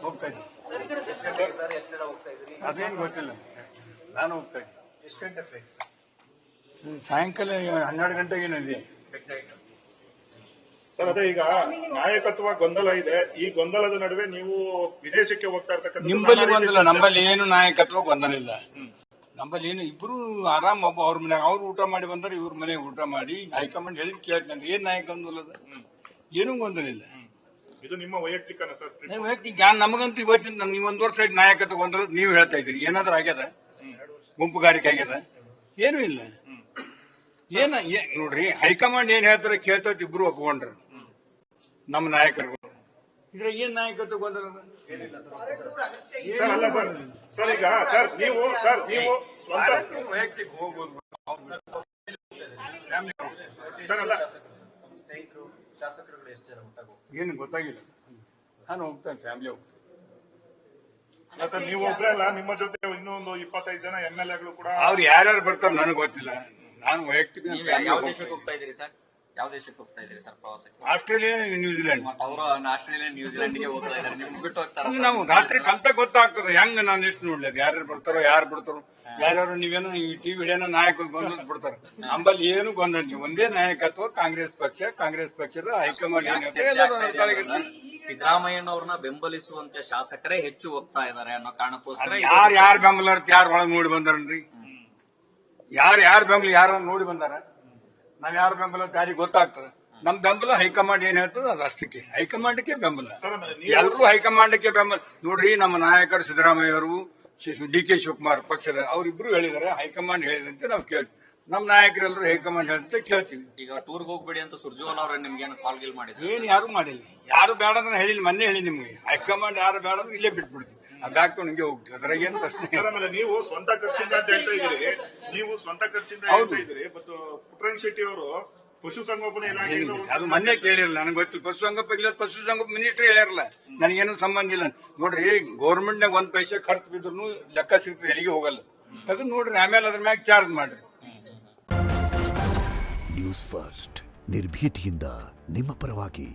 ಹೋಗ್ತಾ ಇದ್ದೀನಿ. ಅದೇನು ಗೊತ್ತಿಲ್ಲ, ನಾನು ಹೋಗ್ತಾ ಇದ್ದೀನಿ. ಎಷ್ಟು ಗಂಟೆ ಫ್ಲೈಟ್ ಸರ್? ಸಾಯಂಕಾಲ 12 ಗಂಟೆಗೆ ಇದೆ. ಸರ್ ಅದೇ ಈಗ ನಾಯಕತ್ವ ಗೊಂದಲ ಇದೆ. ಈ ಗೊಂದಲದ ನಡುವೆ ನೀವು ವಿದೇಶಕ್ಕೆ ಹೋಗ್ತಾ ಇರ್ತಕ್ಕಂಥ ನಿಂಬಲ್ಲಿ ಗೊಂದಲ, ನಮ್ಮಲ್ಲಿ ಏನು ನಾಯಕತ್ವ ಗೊಂದಲ ಇಲ್ಲ. ನಮ್ಮಲ್ಲಿ ಏನು ಇಬ್ರು ಆರಾಮ್ ಒಬ್ಬ ಅವ್ರ ಮನೆಯಾಗ ಅವ್ರು ಊಟ ಮಾಡಿ ಬಂದ್ರೆ ಇವ್ರ ಮನೆಗೆ ಊಟ ಮಾಡಿ ಹೈಕಮಾಂಡ್ ಹೇಳಿ ಕೇಳ್ತಾನೆ. ಏನ್ ನಾಯಕ ಗೊಂದಲ ಅದ? ಏನೂ ಗೊಂದಲ ಇಲ್ಲ. ಇದು ನಿಮ್ಮ ವೈಯಕ್ತಿಕನ ಸರ್? ವೈಯಕ್ತಿಕ ನಮಗಂತೂ ಇವತ್ತಿನ ನೀವು 1 ವರ್ಷ ಆಯ್ತು ನಾಯಕತ್ವ ಗೊಂದಲ ನೀವು ಹೇಳ್ತಾ ಇದ್ದೀರಿ. ಏನಾದ್ರೂ ಆಗ್ಯದ? ಗುಂಪುಗಾರಿಕೆ ಆಗ್ಯದ? ಏನೂ ಇಲ್ಲ. ನೋಡ್ರಿ, ಹೈಕಮಾಂಡ್ ಏನ್ ಹೇಳ್ತಾರೆ ಕೇಳ್ತೈತಿ, ಇಬ್ರು ಒಪ್ಕೊಂಡ್ರ ನಮ್ಮ ನಾಯಕರು. ಇದ್ರ ಏನ್ ನಾಯಕತ್ವ ಗೊಂದಲ ಅದ? ಸರ್ ಅಲ್ಲ ಸರ್, ಸರ್ ಈಗ ಸರ್ ನೀವು ಸ್ವಂತ ವೈಯಕ್ತಿಕ ಹೋಗ್ಬೋದು ಸರ್ ಅಲ್ಲ ಸ್ನೇಹಿತರು ಶಾಸಕರುಗಳು ಎಷ್ಟು ಜನ ಒಟ್ಟಾಗಿ ಏನು ಗೊತ್ತಾಗಿಲ್ಲ. ನಾನು ಹೋಗ್ತೇನೆ, ಫ್ಯಾಮಿಲಿ ಹೋಗ್ತೇನೆ. ಸರ್ ನೀವು ಒಬ್ಬರೇ ಅಲ್ಲ, ನಿಮ್ಮ ಜೊತೆ ಇನ್ನೊಂದು 25 ಜನ MLAಗಳು ಕೂಡ. ಅವ್ರು ಯಾರ್ಯಾರು ಬರ್ತಾರೆ ನನಗೆ ಗೊತ್ತಿಲ್ಲ. ನಾನು ವೈಯಕ್ತಿಕ ಯಾವ ದೇಶಕ್ಕೆ ಹೋಗ್ತಾ ಇದ್ದೀರಿ ಸರ್? ಯಾವ ದೇಶಕ್ಕೆ ಹೋಗ್ತಾ ಇದ್ದೀರಿ ಸರ್ ಪ್ರವಾಸಕ್ಕೆ? Australia, New Zealand. ಅವರು ಆಸ್ಟ್ರೇಲಿಯಾ, ನ್ಯೂಜಿಲೆಂಡ್ಗೆ ಹೋಗ್ತಾ ಇದ್ದಾರೆ, ನಿಮ್ಗೆ ಬಿಟ್ಟು ಹೋಗ್ತಾರೆ? ನಾವು ರಾತ್ರಿ ಕಲ್ತ ಗೊತ್ತಾಗ್ತದೆ. ಹೆಂಗ ನಾನು ಎಷ್ಟು ನೋಡ್ಲಿ ಯಾರ್ಯಾರು ಬರ್ತಾರೋ ಯಾರು ಬಿಡ್ತಾರೋ. ಯಾರ್ಯಾರು ನೀವೇನೋ ಈ ಟಿವಿ ವಿಡಿಯೋನ ನಾಯಕ ಗೊಂದಲ ಬಿಡ್ತಾರೆ. ನಮ್ಮಲ್ಲಿ ಏನು ಗೊಂದಲ, ಒಂದೇ ನಾಯಕತ್ವ ಕಾಂಗ್ರೆಸ್ ಪಕ್ಷದ ಹೈಕಮಾಂಡ್ ಸಿದ್ದರಾಮಯ್ಯನವ್ರನ್ನ ಬೆಂಬಲಿಸುವಂತೆ ಶಾಸಕರೇ ಹೆಚ್ಚು ಹೋಗ್ತಾ ಇದ್ದಾರೆ ಅನ್ನೋ ಕಾರಣಕ್ಕೋಸ್ಕರ ಯಾರು ಬೆಂಬಲ ಯಾರು ಒಳಗೆ ನೋಡಿ ಬಂದಾರನ್ರಿ? ಯಾರು ಬೆಂಬಲ ಯಾರು ನೋಡಿ ಬಂದಾರ? ನಾವ್ ಯಾರು ಬೆಂಬಲ ಯಾರಿಗೆ ಗೊತ್ತಾಗ್ತದೆ. ನಮ್ ಬೆಂಬಲ ಹೈಕಮಾಂಡ್ ಏನ್ ಹೇಳ್ತದೆ ಅದು ಅಷ್ಟಕ್ಕೆ. ಹೈಕಮಾಂಡ್ಗೆ ಬೆಂಬಲ, ಎಲ್ಲರೂ ಹೈಕಮಾಂಡ್ಗೆ ಬೆಂಬಲ. ನೋಡ್ರಿ, ನಮ್ಮ ನಾಯಕರು ಸಿದ್ದರಾಮಯ್ಯ ಅವರು, DK ಶಿವಕುಮಾರ್ ಪಕ್ಷದ ಅವರಿಬ್ರು ಹೇಳಿದಾರೆ, ಹೈಕಮಾಂಡ್ ಹೇಳಿದಂತೆ ನಾವು ಕೇಳ್ತೀವಿ. ನಮ್ಮ ನಾಯಕರೆಲ್ಲರೂ ಹೈಕಮಾಂಡ್ ಹೇಳಿದಂತೆ ಕೇಳ್ತೀವಿ. ಈಗ ಟೂರ್ಗೆ ಹೋಗ್ಬೇಡಿ ಅಂತ ಸುರ್ಜೇವಾಲಾ ಅವ್ರ ನಿಮ್ಗೆ ಕಾಲ್ ಗಿಲ್ ಮಾಡಿದ್ರು? ಏನ್ ಯಾರು ಮಾಡಿಲ್ಲ. ಯಾರು ಬೇಡ ಅಂತ ಹೇಳಿಲ್ಲ, ಮೊನ್ನೆ ಹೇಳಿ ನಿಮ್ಗೆ. ಹೈಕಮಾಂಡ್ ಯಾರು ಬೇಡ ಅಂದ್ರೆ ಇಲ್ಲೇ ಬಿಟ್ಬಿಡ್ತೀವಿ, ಬ್ಯಾಗ್ ತಗೊಂಡು ಹೋಗ್ತೀವಿ. ಅದ್ರಾಗ ಏನು ಪ್ರಶ್ನೆ? ನೀವು ಸ್ವಂತ ಖರ್ಚಿಂದ ಅಂತ ಹೇಳ್ತಾ ಇದ್ದೀರಿ, ಮತ್ತು ಪುಟ್ಟರಂಗ ಶೆಟ್ಟಿ ಅವರು ಪಶುಸಂಗೋಪನೆ ಇಲಾಖೆ ಅದು ಮೊನ್ನೆ ಕೇಳಿರಲ್ಲ, ನನಗೆ ಗೊತ್ತಿಲ್ಲ. ಪಶುಸಂಗೋಪನೆ ಮಿನಿಸ್ಟರ್ ಹೇಳಿರಲ್ಲ, ನನಗೇನು ಸಂಬಂಧ ಇಲ್ಲ. ನೋಡ್ರಿ, ಗೌರ್ಮೆಂಟ್ ನಾಗ 1 ಪೈಸೆ ಖರ್ಚು ಬಿದ್ರು ಲೆಕ್ಕ ಸಿಗ್ತದೆ, ಎಲ್ಲಿಗೆ ಹೋಗಲ್ಲ. ತೆಗೆದು ನೋಡ್ರಿ, ಆಮೇಲೆ ಅದ್ರ ಮ್ಯಾಗ ಚಾರ್ಜ್ ಮಾಡ್ರಿ. ನ್ಯೂಸ್ ಫಸ್ಟ್, ನಿರ್ಭೀತಿಯಿಂದ ನಿಮ್ಮ ಪರವಾಗಿ.